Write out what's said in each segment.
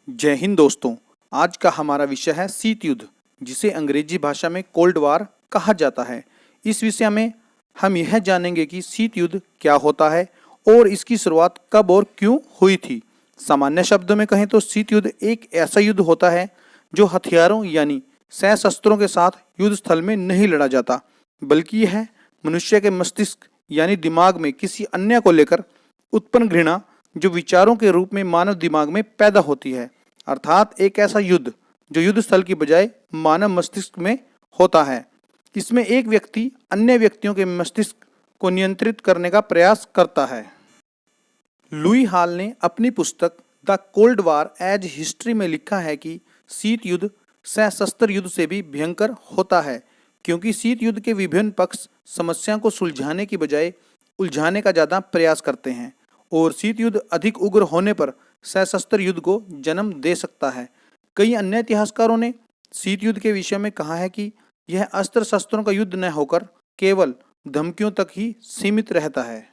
जय हिंद दोस्तों। आज का हमारा विषय है शीत युद्ध, जिसे अंग्रेजी भाषा में कोल्ड वार कहा जाता है। इस विषय में हम यह जानेंगे कि शीत युद्ध क्या होता है और इसकी शुरुआत कब और क्यों हुई थी। सामान्य शब्दों में कहें तो शीत युद्ध एक ऐसा युद्ध होता है जो हथियारों यानी सशस्त्रों के साथ युद्ध स्थल में नहीं लड़ा जाता, बल्कि यह मनुष्य के मस्तिष्क यानी दिमाग में किसी अन्य को लेकर उत्पन्न घृणा जो विचारों के रूप में मानव दिमाग में पैदा होती है, अर्थात एक ऐसा युद्ध जो युद्ध स्थल की बजाय मानव मस्तिष्क में होता है। इसमें एक व्यक्ति अन्य व्यक्तियों के मस्तिष्क को नियंत्रित करने का प्रयास करता है। लुई हॉल ने अपनी पुस्तक the cold war age history में लिखा है कि शीत युद्ध सशस्त्र युद्ध से भी भयंकर होता है, क्योंकि शीत युद्ध के विभिन्न पक्ष समस्या को सुलझाने की बजाय उलझाने का ज़्यादा प्रयास करते हैं और शीत युद्ध अधिक उग्र होने पर सशस्त्र युद्ध को जन्म दे सकता है। कई अन्य इतिहासकारों ने शीत युद्ध के विषय में कहा है कि यह अस्त्र शस्त्रों का युद्ध न होकर केवल धमकियों तक ही सीमित रहता है।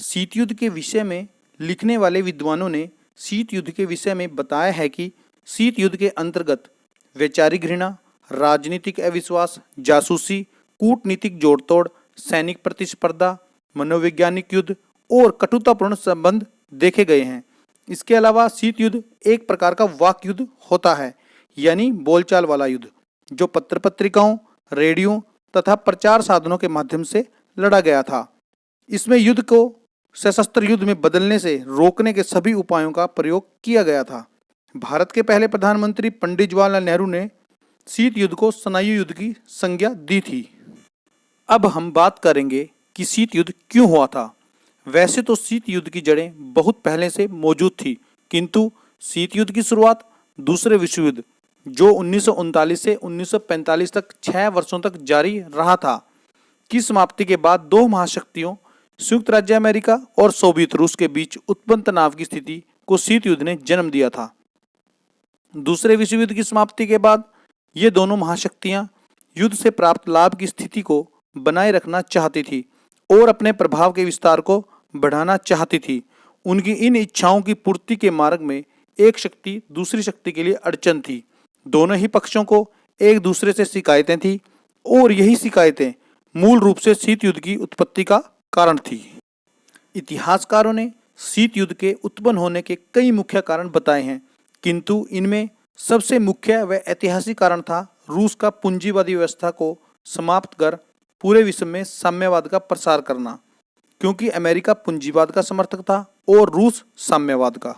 शीत युद्ध के विषय में लिखने वाले विद्वानों ने शीत युद्ध के विषय में बताया है कि शीत युद्ध के अंतर्गत वैचारिक घृणा, राजनीतिक अविश्वास, जासूसी, कूटनीतिक जोड़तोड़, सैनिक प्रतिस्पर्धा, मनोवैज्ञानिक युद्ध और कटुतापूर्ण संबंध देखे गए हैं। इसके अलावा शीत युद्ध एक प्रकार का वाक युद्ध होता है, यानी बोलचाल वाला युद्ध, जो पत्र पत्रिकाओं, रेडियो तथा प्रचार साधनों के माध्यम से लड़ा गया था। इसमें युद्ध को सशस्त्र युद्ध में बदलने से रोकने के सभी उपायों का प्रयोग किया गया था। भारत के पहले प्रधानमंत्री पंडित जवाहरलाल नेहरू ने शीत युद्ध को स्नायु युद्ध की संज्ञा दी थी। अब हम बात करेंगे कि शीत युद्ध क्यों हुआ था। वैसे तो शीत युद्ध की जड़ें बहुत पहले से मौजूद थी, किंतु शीत युद्ध की शुरुआत दूसरे विश्व युद्ध जो 1939 से 1945 तक 6 वर्षों तक जारी रहा था की समाप्ति के बाद दो महाशक्तियों संयुक्त राज्य अमेरिका और सोवियत रूस के बीच उत्पन्न तनाव की स्थिति को शीत युद्ध ने जन्म दिया था। दूसरे विश्व युद्ध की समाप्ति के बाद ये दोनों महाशक्तियां युद्ध से प्राप्त लाभ की स्थिति को बनाए रखना चाहती थी और अपने प्रभाव के विस्तार को बढ़ाना चाहती थी। उनकी इन इच्छाओं की पूर्ति के मार्ग में एक शक्ति दूसरी शक्ति के लिए अड़चन थी। दोनों ही पक्षों को एक दूसरे से शिकायतें थी और यही शिकायतें मूल रूप से शीत युद्ध की उत्पत्ति का कारण थी। इतिहासकारों ने शीत युद्ध के उत्पन्न होने के कई मुख्य कारण बताए हैं, किंतु इनमें सबसे मुख्य व ऐतिहासिक कारण था रूस का पूंजीवादी व्यवस्था को समाप्त कर पूरे विश्व में साम्यवाद का प्रसार करना, क्योंकि अमेरिका पूंजीवाद का समर्थक था और रूस साम्यवाद का।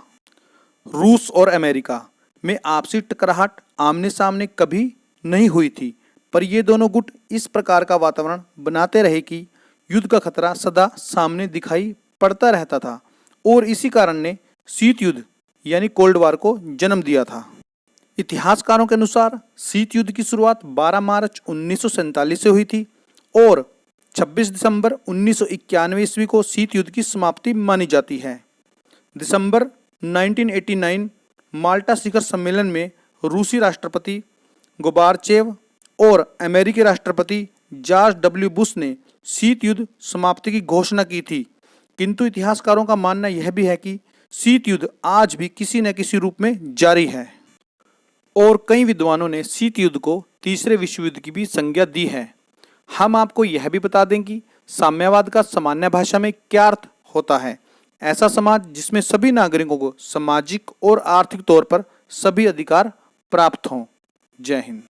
रूस और अमेरिका में आपसी टकराहट आमने सामने कभी नहीं हुई थी, पर ये दोनों गुट इस प्रकार का वातावरण बनाते रहे कि युद्ध का खतरा सदा सामने दिखाई पड़ता रहता था और इसी कारण ने शीत युद्ध यानी कोल्ड वार को जन्म दिया था। इतिहासकारों के अनुसार शीत युद्ध की शुरुआत 12 मार्च 1947 से हुई थी और 26 दिसंबर 1991 ईस्वी को शीत युद्ध की समाप्ति मानी जाती है। दिसंबर 1989 माल्टा शिखर सम्मेलन में रूसी राष्ट्रपति गोर्बाचेव और अमेरिकी राष्ट्रपति जॉर्ज डब्ल्यू बुश ने शीत युद्ध समाप्ति की घोषणा की थी, किंतु इतिहासकारों का मानना यह भी है कि शीत युद्ध आज भी किसी न किसी रूप में जारी है और कई विद्वानों ने शीत युद्ध को तीसरे विश्व युद्ध की भी संज्ञा दी है। हम आपको यह भी बता दें कि साम्यवाद का सामान्य भाषा में क्या अर्थ होता है। ऐसा समाज जिसमें सभी नागरिकों को सामाजिक और आर्थिक तौर पर सभी अधिकार प्राप्त हों। जय हिंद।